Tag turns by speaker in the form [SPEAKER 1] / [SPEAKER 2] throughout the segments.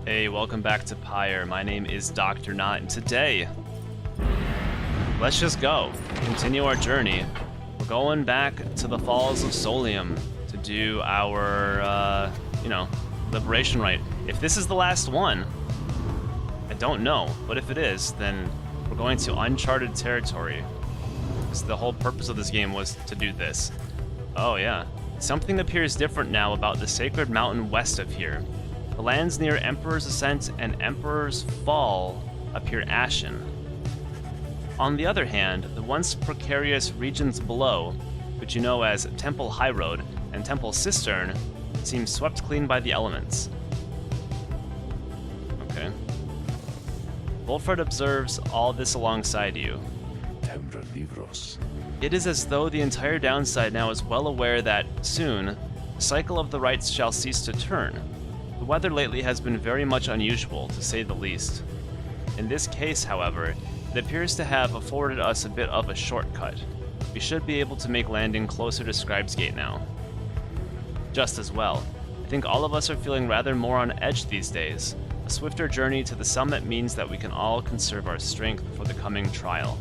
[SPEAKER 1] Hey, welcome back to Pyre. My name is Dr. Nought, and today, let's just go. Continue our journey. We're going back to the Falls of Solium to do our, Liberation Rite. If this is the last one, I don't know, but if it is, then we're going to uncharted territory. Because the whole purpose of this game was to do this. Oh yeah. Something appears different now about the sacred mountain west of here. The lands near Emperor's Ascent and Emperor's Fall appear ashen. On the other hand, the once precarious regions below, which you know as Temple High Road and Temple Cistern, seem swept clean by the elements. Okay. Wolfred observes all this alongside you. It is as though the entire downside now is well aware that, soon, the cycle of the rites shall cease to turn. The weather lately has been very much unusual, to say the least. In this case, however, it appears to have afforded us a bit of a shortcut. We should be able to make landing closer to Scribe's Gate now. Just as well, I think all of us are feeling rather more on edge these days. A swifter journey to the summit means that we can all conserve our strength for the coming trial.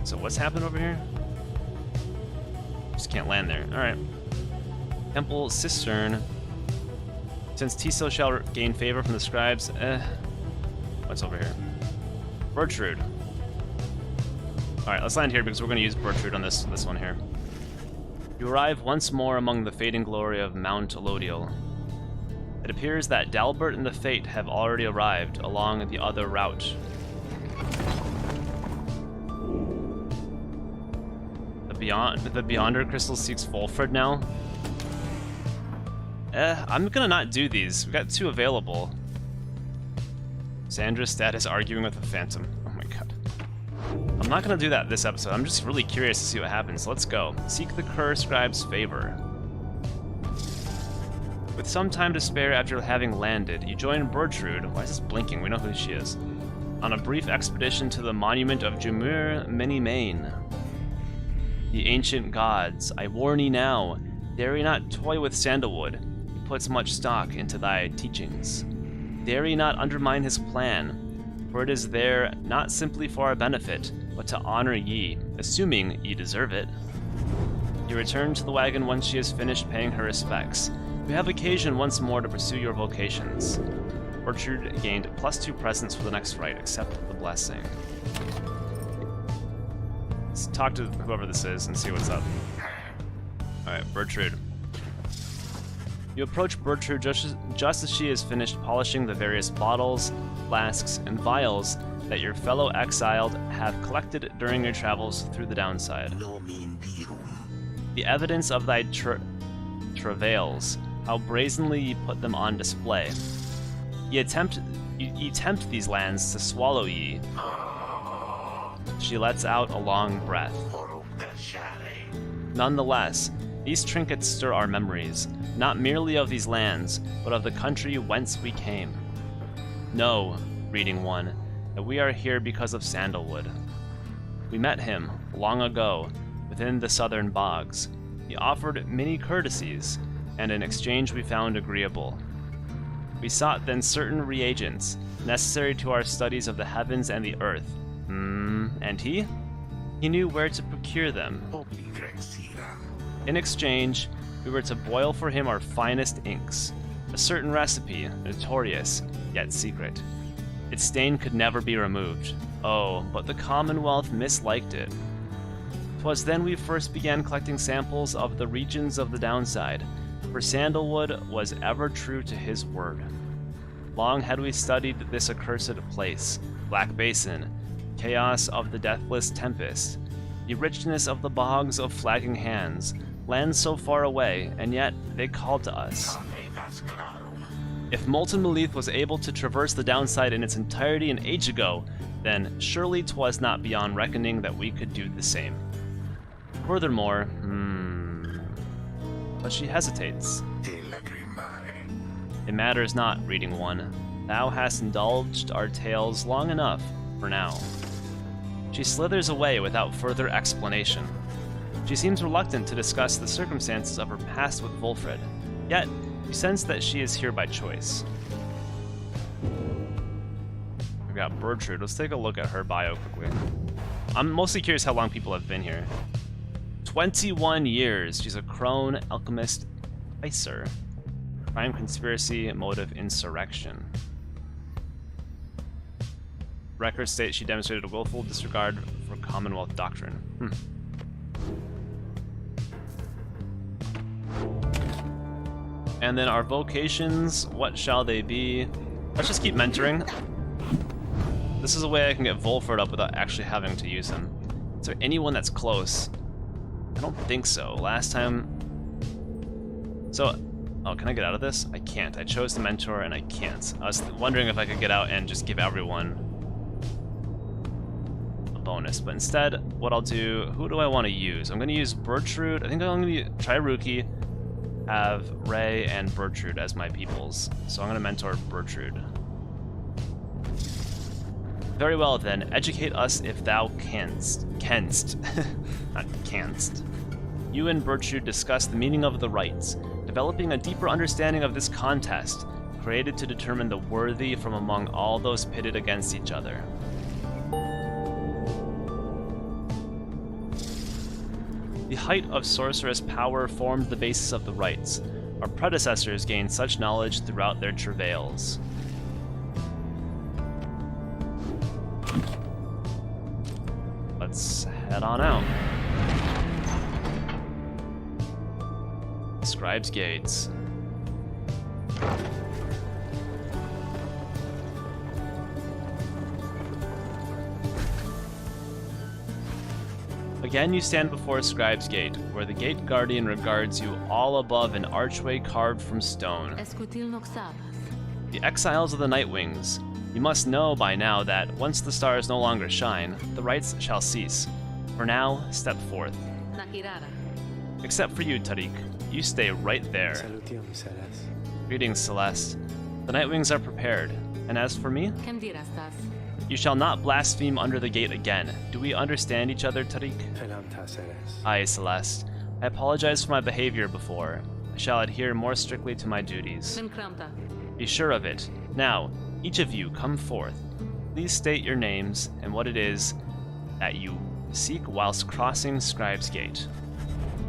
[SPEAKER 1] So what's happened over here? Just can't land there. Alright. Temple Cistern. Since Tiso shall gain favor from the scribes, what's over here? Bertrude. Alright, let's land here because we're going to use Bertrude on this one here. You arrive once more among the fading glory of Mount Alodiel. It appears that Dalbert and the Fate have already arrived along the other route. The Beyonder Crystal seeks Wolfred now. I'm gonna not do these. We got 2 available. Sandra's stat is arguing with the Phantom. Oh my god. I'm not gonna do that this episode. I'm just really curious to see what happens. Let's go. Seek the Cur Scribe's favor. With some time to spare after having landed, you join Bertrude. Why is this blinking? We know who she is. On a brief expedition to the monument of Jumur Many-Mane. The ancient gods, I warn ye now, dare ye not toy with sandalwood. He puts much stock into thy teachings. Dare ye not undermine his plan, for it is there not simply for our benefit, but to honor ye, assuming ye deserve it. You return to the wagon once she has finished paying her respects. You have occasion once more to pursue your vocations. Bertrude gained +2 presence for the next rite, except the blessing. Let's talk to whoever this is and see what's up. Alright, Bertrude. You approach Bertrude just as she has finished polishing the various bottles, flasks, and vials that your fellow exiled have collected during your travels through the downside. The evidence of thy travails, how brazenly ye put them on display. Ye tempt these lands to swallow ye. She lets out a long breath. Nonetheless, these trinkets stir our memories, not merely of these lands, but of the country whence we came. Know, reading one, that we are here because of Sandalwood. We met him, long ago, within the southern bogs. He offered many courtesies, and in exchange we found agreeable. We sought then certain reagents, necessary to our studies of the heavens and the earth. And he? He knew where to procure them. In exchange, we were to boil for him our finest inks, a certain recipe, notorious, yet secret. Its stain could never be removed. Oh, but the Commonwealth misliked it. 'Twas then we first began collecting samples of the regions of the downside, for Sandalwood was ever true to his word. Long had we studied this accursed place, Black Basin, chaos of the deathless tempest, the richness of the bogs of flagging hands, lands so far away, and yet they called to us. If Molten Malith was able to traverse the downside in its entirety an age ago, then surely 'twas not beyond reckoning that we could do the same. Furthermore, but she hesitates. It matters not, reading one. Thou hast indulged our tales long enough, for now. She slithers away without further explanation. She seems reluctant to discuss the circumstances of her past with Wolfred, yet You sense that she is here by choice. We've got Bertrude. Let's take a look at her bio quickly. I'm mostly curious how long people have been here. 21 years. She's a crone, alchemist, Pyre. Crime, conspiracy, motive, insurrection. Records state she demonstrated a willful disregard for Commonwealth doctrine. And then our vocations, what shall they be? Let's just keep mentoring. This is a way I can get Volford up without actually having to use him. Is there anyone that's close? I don't think so. Last time... So, oh, can I get out of this? I can't. I chose to mentor and I can't. I was wondering if I could get out and just give everyone a bonus. But instead, what I'll do, who do I want to use? I'm going to use Bertrude. I think I'm going to try Rukey, have Ray and Bertrude as my peoples. So I'm going to mentor Bertrude. Very well then, educate us if thou canst. Not canst. You and Bertrude discuss the meaning of the rites, developing a deeper understanding of this contest, created to determine the worthy from among all those pitted against each other. The height of sorceress power formed the basis of the rites. Our predecessors gained such knowledge throughout their travails. Let's head on out. Scribe's Gates. Again you stand before Scribe's Gate, where the gate guardian regards you all above an archway carved from stone. The exiles of the Nightwings. You must know by now that, once the stars no longer shine, the rites shall cease. For now, step forth. Except for you, Tariq. You stay right there. Greetings, Celeste. The Nightwings are prepared. And as for me? You shall not blaspheme under the gate again. Do we understand each other, Tariq? Aye, Celeste. I apologize for my behavior before. I shall adhere more strictly to my duties. Be sure of it. Now, each of you come forth. Please state your names and what it is that you seek whilst crossing Scribe's Gate.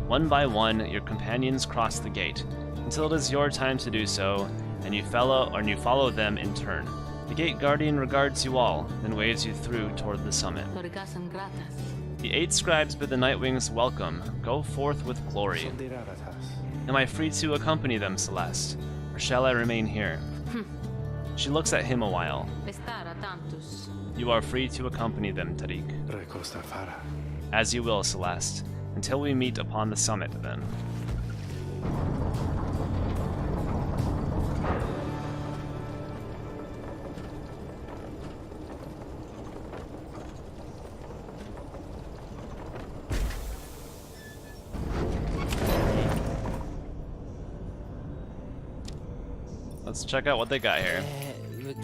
[SPEAKER 1] One by one, your companions cross the gate, until it is your time to do so, and you follow them in turn. The gate guardian regards you all, then waves you through toward the summit. The 8 scribes bid the Nightwings welcome. Go forth with glory. Am I free to accompany them, Celeste, or shall I remain here? She looks at him a while. You are free to accompany them, Tariq. As you will, Celeste. Until we meet upon the summit, then. Let's check out what they got here.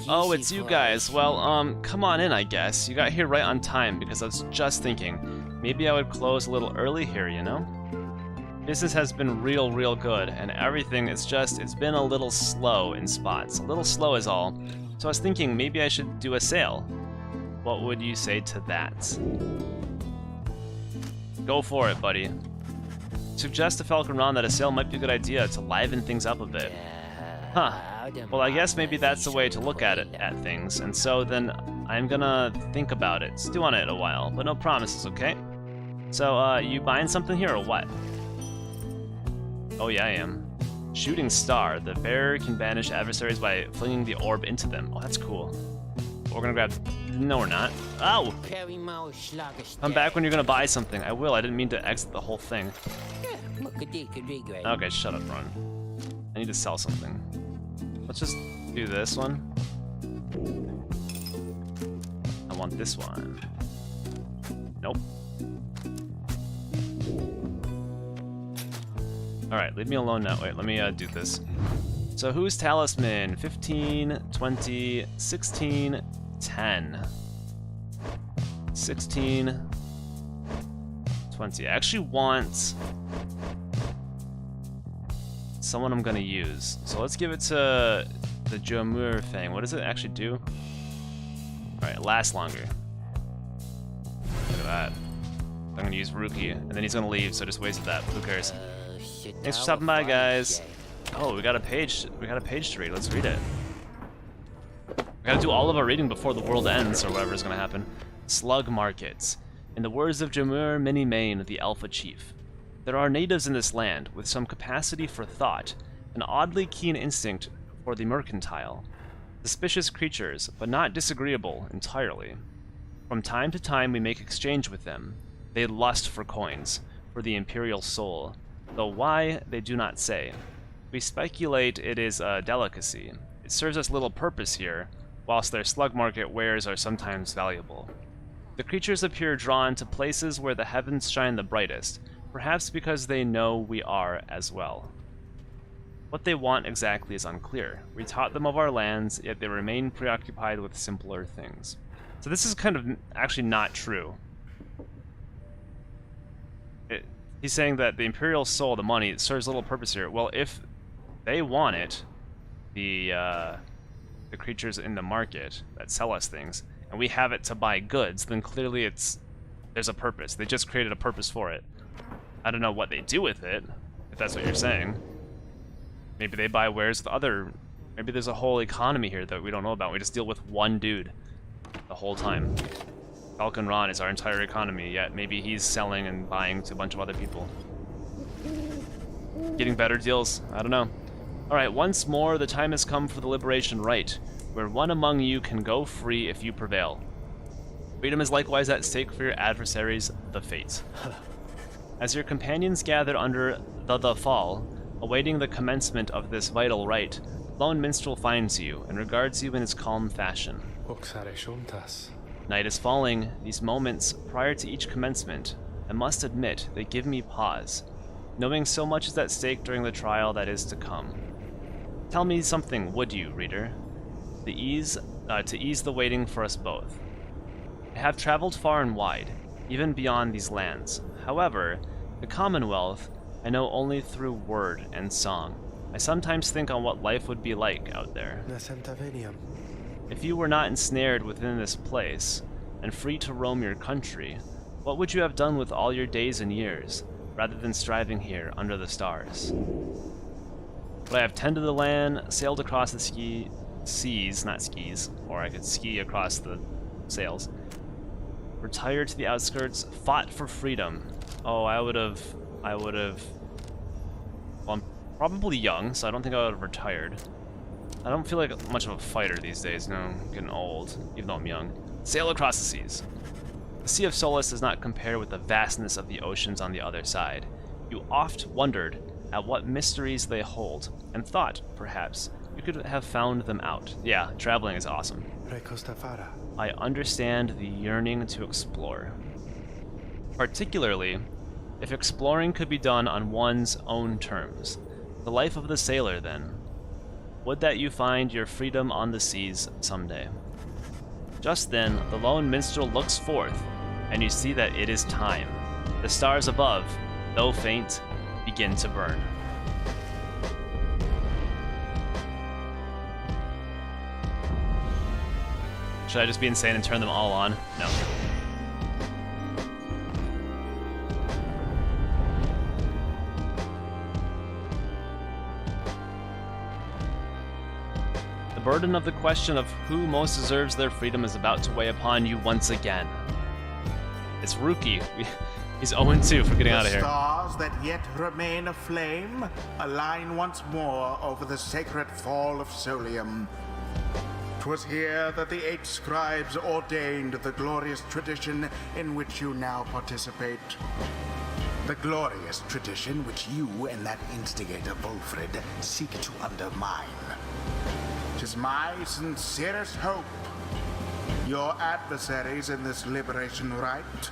[SPEAKER 1] Oh, it's you guys. Well, come on in, I guess. You got here right on time, because I was just thinking, maybe I would close a little early here, you know? Business has been real good, and everything it's been a little slow in spots. A little slow is all. So I was thinking maybe I should do a sale. What would you say to that? Go for it, buddy. Suggest to Falcon Ron that a sale might be a good idea to liven things up a bit. Huh. Well, I guess maybe that's the way to look at things, and so then I'm gonna think about it. Stew on it a while, but no promises, okay? So, you buying something here or what? Oh yeah, I am. Shooting Star. The bearer can banish adversaries by flinging the orb into them. Oh, that's cool. We're gonna grab... No, we're not. Ow! Come back when you're gonna buy something. I will. I didn't mean to exit the whole thing. Okay, shut up, Ron. I need to sell something. Let's just do this one. I want this one. Nope. Alright, leave me alone now. Wait, let me do this. So who's Talisman? 15, 20, 16, 10. 16, 20. I actually want... someone I'm gonna use. So let's give it to the Jomur thing. What does it actually do? Alright, lasts longer. Look at that. I'm gonna use Rukey, and then he's gonna leave, so I just wasted that. Who cares? Thanks for stopping by, guys. Oh, we got a page to read. Let's read it. We gotta do all of our reading before the world ends, or whatever's gonna happen. Slugmarket. In the words of Jomur Minimane, the Alpha Chief, there are natives in this land with some capacity for thought, an oddly keen instinct for the mercantile. Suspicious creatures, but not disagreeable entirely. From time to time we make exchange with them. They lust for coins, for the imperial soul, though why, they do not say. We speculate it is a delicacy. It serves us little purpose here, whilst their Slugmarket wares are sometimes valuable. The creatures appear drawn to places where the heavens shine the brightest, perhaps because they know we are as well. What they want exactly is unclear. We taught them of our lands, yet they remain preoccupied with simpler things. So this is kind of actually not true. He's saying that the imperial soul, the money, serves little purpose here. Well, if they want it, the creatures in the market that sell us things, and we have it to buy goods, then clearly there's a purpose. They just created a purpose for it. I don't know what they do with it, if that's what you're saying. Maybe they buy wares with maybe there's a whole economy here that we don't know about. We just deal with one dude the whole time. Falcon Ron is our entire economy, yet maybe he's selling and buying to a bunch of other people. Getting better deals? I don't know. Alright, once more, the time has come for the Liberation Rite, where one among you can go free if you prevail. Freedom is likewise at stake for your adversaries, the Fates. As your companions gather under the Fall, awaiting the commencement of this vital rite, Lone Minstrel finds you and regards you in his calm fashion. Night is falling. These moments prior to each commencement, I must admit, they give me pause, knowing so much is at stake during the trial that is to come. Tell me something, would you, reader? To ease the waiting for us both. I have traveled far and wide, even beyond these lands. However, the Commonwealth I know only through word and song. I sometimes think on what life would be like out there. If you were not ensnared within this place, and free to roam your country, what would you have done with all your days and years, rather than striving here under the stars? Would I have tended the land, sailed across the seas, not skis, or I could ski across the sails, retired to the outskirts, fought for freedom? Oh, I would have, well, I'm probably young, so I don't think I would have retired. I don't feel like much of a fighter these days, no, I'm getting old, even though I'm young. Sail across the seas. The Sea of Solace does not compare with the vastness of the oceans on the other side. You oft wondered at what mysteries they hold, and thought, perhaps, you could have found them out. Yeah, traveling is awesome. I understand the yearning to explore. Particularly, if exploring could be done on one's own terms. The life of the sailor, then. Would that you find your freedom on the seas someday. Just then, the lone minstrel looks forth, and you see that it is time. The stars above, though faint, begin to burn. Should I just be insane and turn them all on? No. The burden of the question of who most deserves their freedom is about to weigh upon you once again. It's Rukey. He's 0-2 for getting out of here.
[SPEAKER 2] The stars that yet remain aflame align once more over the sacred fall of Solium. 'Twas here that the 8 scribes ordained the glorious tradition in which you now participate. The glorious tradition which you and that instigator Wolfred seek to undermine. 'Tis my sincerest hope your adversaries in this Liberation Rite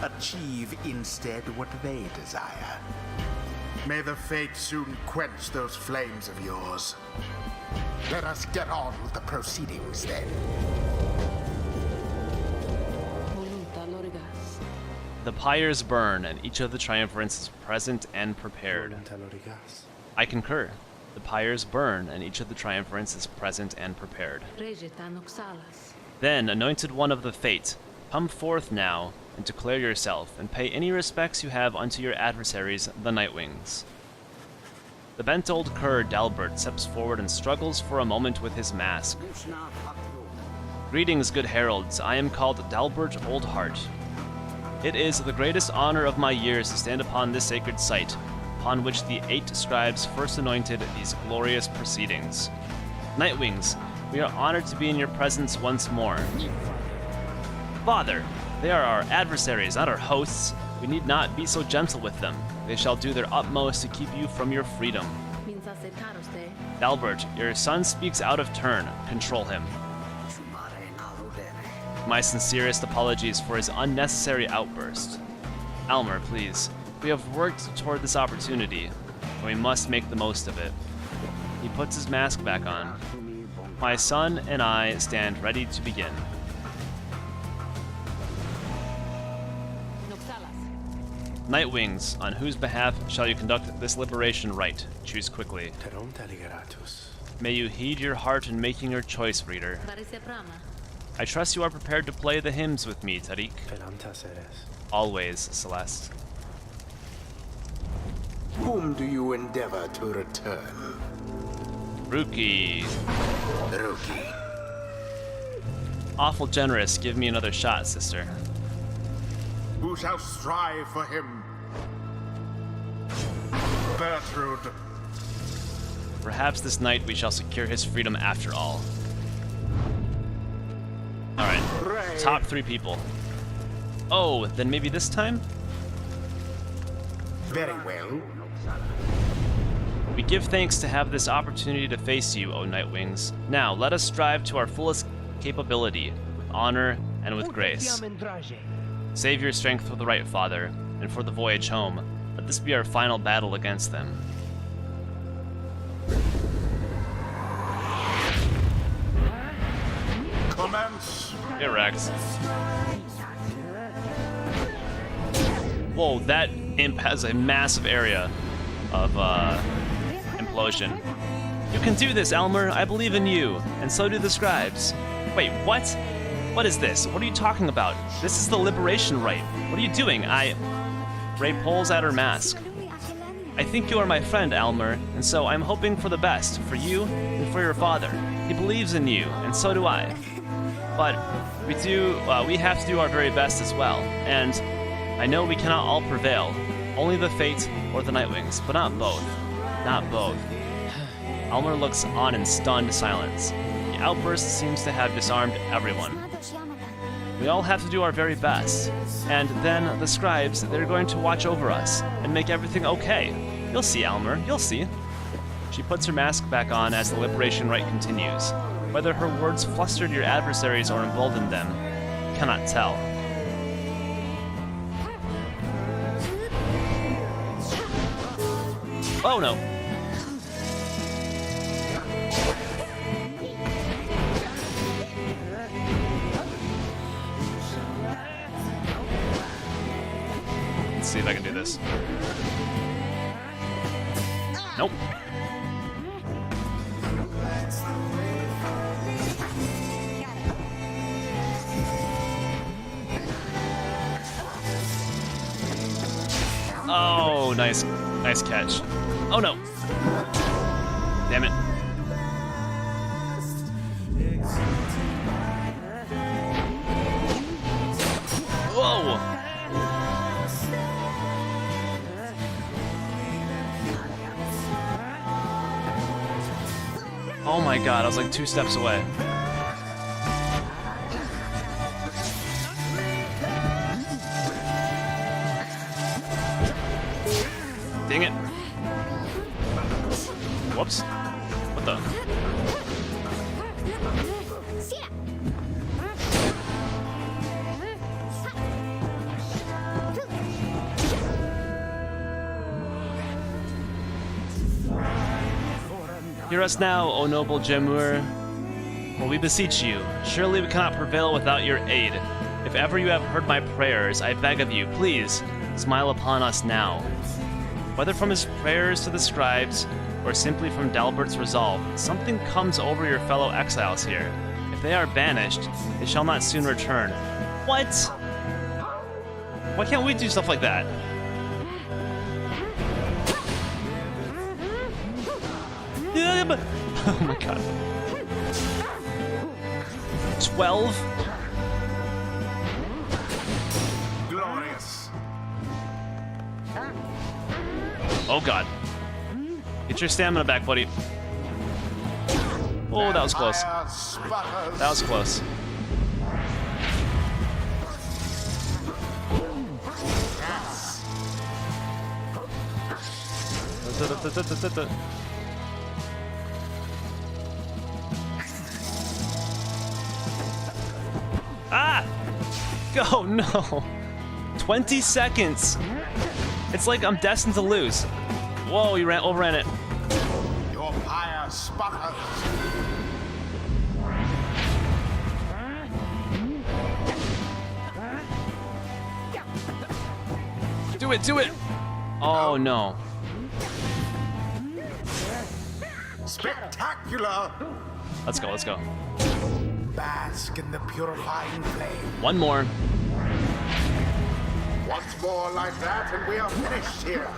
[SPEAKER 2] achieve instead what they desire. May the Fates soon quench those flames of yours. Let us get on with the proceedings then.
[SPEAKER 1] The pyres burn, and each of the triumvirants is present and prepared. I concur. The pyres burn, and each of the triumvirants is present and prepared. Then, anointed one of the fate, come forth now, and declare yourself, and pay any respects you have unto your adversaries, the Nightwings. The bent old cur Dalbert steps forward and struggles for a moment with his mask. Greetings, good heralds. I am called Dalbert Oldheart. It is the greatest honor of my years to stand upon this sacred site, upon which the 8 scribes first anointed these glorious proceedings. Nightwings, we are honored to be in your presence once more. Father, they are our adversaries, not our hosts. We need not be so gentle with them. They shall do their utmost to keep you from your freedom. Dalbert, your son speaks out of turn. Control him. My sincerest apologies for his unnecessary outburst. Almer, please. We have worked toward this opportunity, and we must make the most of it. He puts his mask back on. My son and I stand ready to begin. Nightwings, on whose behalf shall you conduct this liberation rite? Choose quickly. May you heed your heart in making your choice, reader. I trust you are prepared to play the hymns with me, Tariq. Always, Celeste.
[SPEAKER 2] Whom do you endeavor to return?
[SPEAKER 1] Rukey.
[SPEAKER 2] Rukey.
[SPEAKER 1] Awful generous. Give me another shot, sister.
[SPEAKER 2] Who shall strive for him? Bertrude.
[SPEAKER 1] Perhaps this night we shall secure his freedom after all. Alright, top 3 people. Oh, then maybe this time?
[SPEAKER 2] Very well.
[SPEAKER 1] We give thanks to have this opportunity to face you, O Nightwings. Now, let us strive to our fullest capability, with honor and with grace. Save your strength for the right, Father, and for the voyage home. Let this be our final battle against them.
[SPEAKER 2] Commence.
[SPEAKER 1] Get wrecked. Whoa, that imp has a massive area of implosion. You can do this, Elmer. I believe in you, and so do the scribes. Wait, what? What is this? What are you talking about? This is the Liberation Rite. What are you doing? Ray pulls at her mask. I think you are my friend, Almer, and so I'm hoping for the best, for you and for your father. He believes in you, and so do I. But we have to do our very best as well, and I know we cannot all prevail. Only the Fate or the Nightwings, but not both. Not both. Almer looks on in stunned silence. The outburst seems to have disarmed everyone. We all have to do our very best. And then the scribes, they're going to watch over us and make everything okay. You'll see, Almer, you'll see. She puts her mask back on as the Liberation Rite continues. Whether her words flustered your adversaries or emboldened them, you cannot tell. Oh no! Let's see if I can do this. Nope. Oh, nice catch. Oh no. Damn it. Whoa. Oh my god, I was like 2 steps away. Dang it. Whoops. What the? Hear us now, O noble Jemur. For we beseech you, surely we cannot prevail without your aid. If ever you have heard my prayers, I beg of you, please, smile upon us now. Whether from his prayers to the scribes, or simply from Dalbert's resolve, something comes over your fellow exiles here. If they are banished, they shall not soon return. What? Why can't we do stuff like that? Yeah, but oh my god. 12?
[SPEAKER 2] Glorious.
[SPEAKER 1] Oh god. Get your stamina back, buddy. Oh, that was close. That was close. Ah! Go, no! 20 seconds! It's like I'm destined to lose. Whoa, you overran it.
[SPEAKER 2] Your pyre sputters.
[SPEAKER 1] Do it, do it! Oh no.
[SPEAKER 2] Spectacular!
[SPEAKER 1] Let's go, let's go.
[SPEAKER 2] Bask in the purifying flame.
[SPEAKER 1] One more.
[SPEAKER 2] Once more like that, and we are finished here.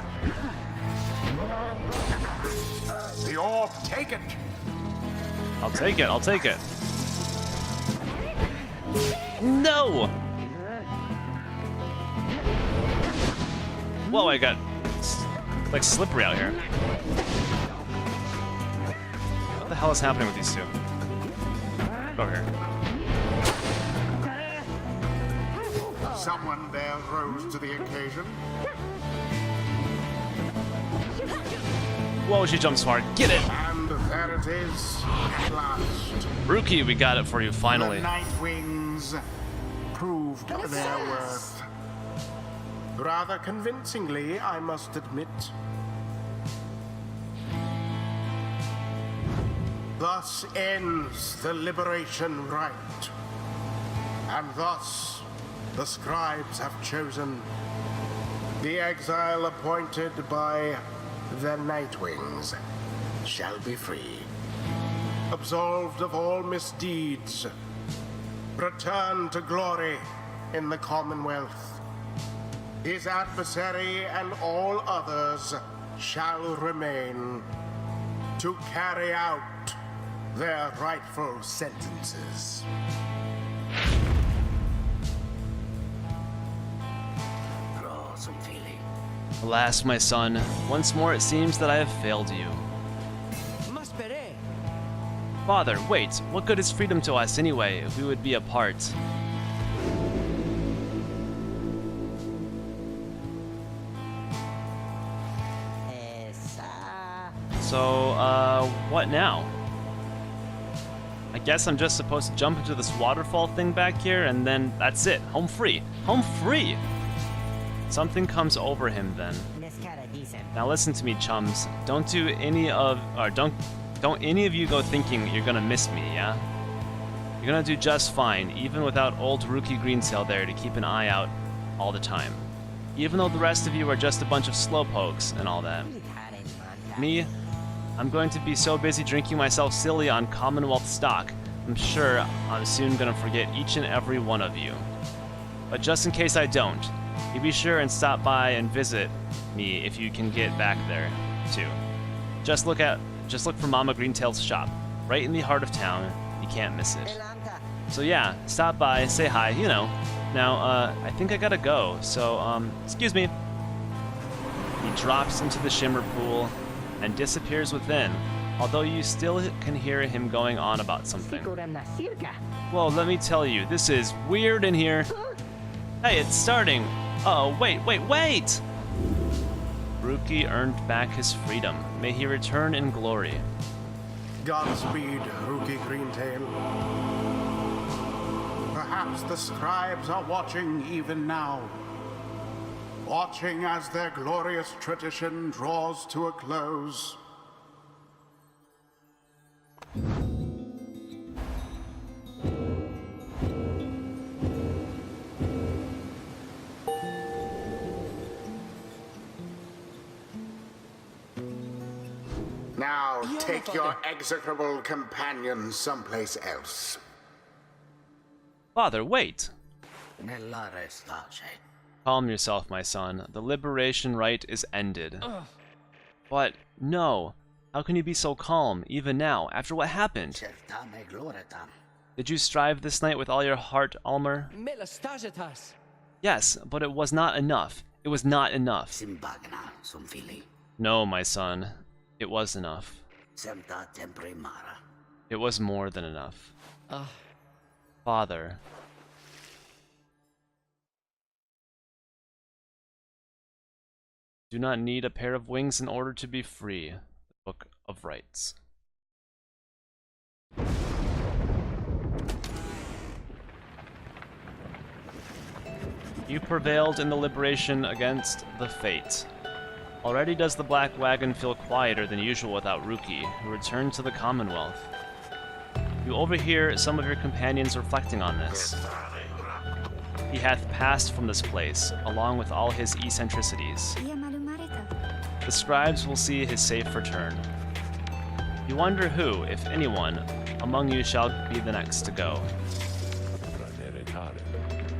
[SPEAKER 2] The orb, take it.
[SPEAKER 1] I'll take it, I'll take it. No! Whoa, I got like slippery out here. What the hell is happening with these two? Over here.
[SPEAKER 2] Someone there rose to the occasion.
[SPEAKER 1] Whoa, she jumps hard. Get it!
[SPEAKER 2] And there it is, at last.
[SPEAKER 1] Rukey, we got it for you, finally.
[SPEAKER 2] The Night Wings proved their worth. Rather convincingly, I must admit. Thus ends the Liberation Rite. And thus, the scribes have chosen the exile appointed by the Nightwings shall be free, absolved of all misdeeds, return to glory in the Commonwealth. His adversary and all others shall remain to carry out their rightful sentences.
[SPEAKER 1] Alas, my son, once more it seems that I have failed you. Father, wait, what good is freedom to us anyway, if we would be apart? So, what now? I guess I'm just supposed to jump into this waterfall thing back here, and then that's it. Home free. Home free! Something comes over him then. Now listen to me, chums. Don't any of you go thinking you're gonna miss me, yeah? You're gonna do just fine, even without old Rukey Greentail there to keep an eye out all the time. Even though the rest of you are just a bunch of slowpokes and all that. Me, I'm going to be so busy drinking myself silly on Commonwealth stock, I'm sure I'm soon gonna forget each and every one of you. But just in case I don't, you be sure and stop by and visit me if you can get back there, too. Just look for Mama Greentail's shop, right in the heart of town. You can't miss it. So yeah, stop by, say hi, you know. Now, I think I gotta go, so, excuse me. He drops into the shimmer pool and disappears within, although you still can hear him going on about something. Well, let me tell you, this is weird in here. Hey, it's starting. Oh, wait! Rukey earned back his freedom. May he return in glory.
[SPEAKER 2] Godspeed, Rukey Greentail. Perhaps the scribes are watching even now. Watching as their glorious tradition draws to a close. Now take your execrable companion someplace else.
[SPEAKER 1] Father, wait! Calm yourself, my son. The Liberation Rite is ended. But, no. How can you be so calm, even now, after what happened? Did you strive this night with all your heart, Almer? Yes, but it was not enough. It was not enough. No, my son. It was enough. It was more than enough. Father. Do not need a pair of wings in order to be free. The Book of Rites. You prevailed in the liberation against the fate. Already does the Black Wagon feel quieter than usual without Rukey, who returned to the Commonwealth. You overhear some of your companions reflecting on this. He hath passed from this place, along with all his eccentricities. The scribes will see his safe return. You wonder who, if anyone, among you shall be the next to go.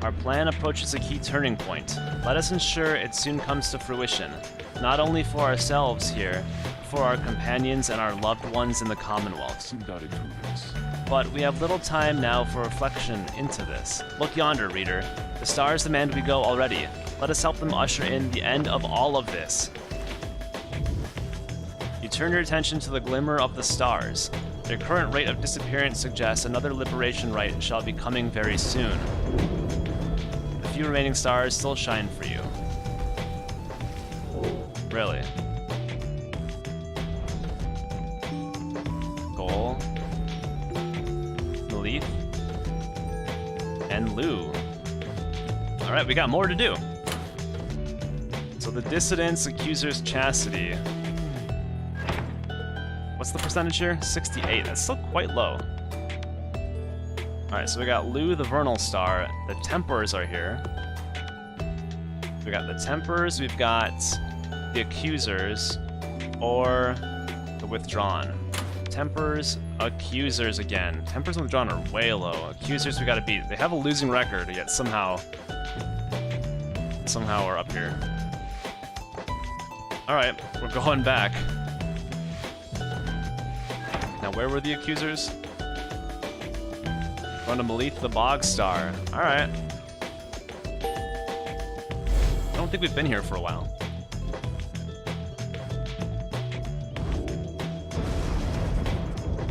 [SPEAKER 1] Our plan approaches a key turning point. Let us ensure it soon comes to fruition, not only for ourselves here, but for our companions and our loved ones in the Commonwealth. But we have little time now for reflection into this. Look yonder, reader. The stars demand we go already. Let us help them usher in the end of all of this. You turn your attention to the glimmer of the stars. Their current rate of disappearance suggests another Liberation Rite shall be coming very soon. The few remaining stars still shine for you. Really? Goal. Malith. And Lou. Alright, we got more to do. So the Dissidents, Accusers, Chastity. What's the percentage here? 68. That's still quite low. Alright, so we got Lou the Vernal Star. The Templars are here. We got the Templars, we've got the Accusers, or the Withdrawn. Templars, Accusers again. Templars and Withdrawn are way low. Accusers we gotta beat. They have a losing record, yet somehow we're up here. Alright, we're going back. Now where were the Accusers? Going to Malith the Bog Star. Alright. I don't think we've been here for a while.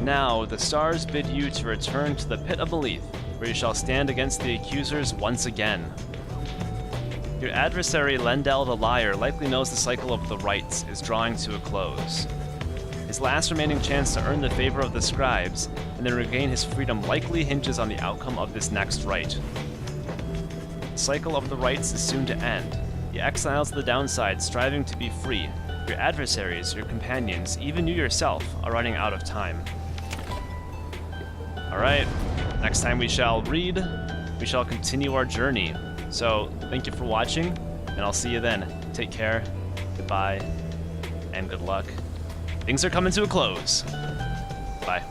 [SPEAKER 1] Now, the stars bid you to return to the Pit of Malith, where you shall stand against the Accusers once again. Your adversary, Lendel the Liar, likely knows the cycle of the rites is drawing to a close. His last remaining chance to earn the favor of the scribes and then regain his freedom likely hinges on the outcome of this next rite. The cycle of the rites is soon to end. The exiles of the downside striving to be free. Your adversaries, your companions, even you yourself, are running out of time. Alright, next time we shall read, we shall continue our journey. So, thank you for watching, and I'll see you then. Take care, goodbye, and good luck. Things are coming to a close. Bye.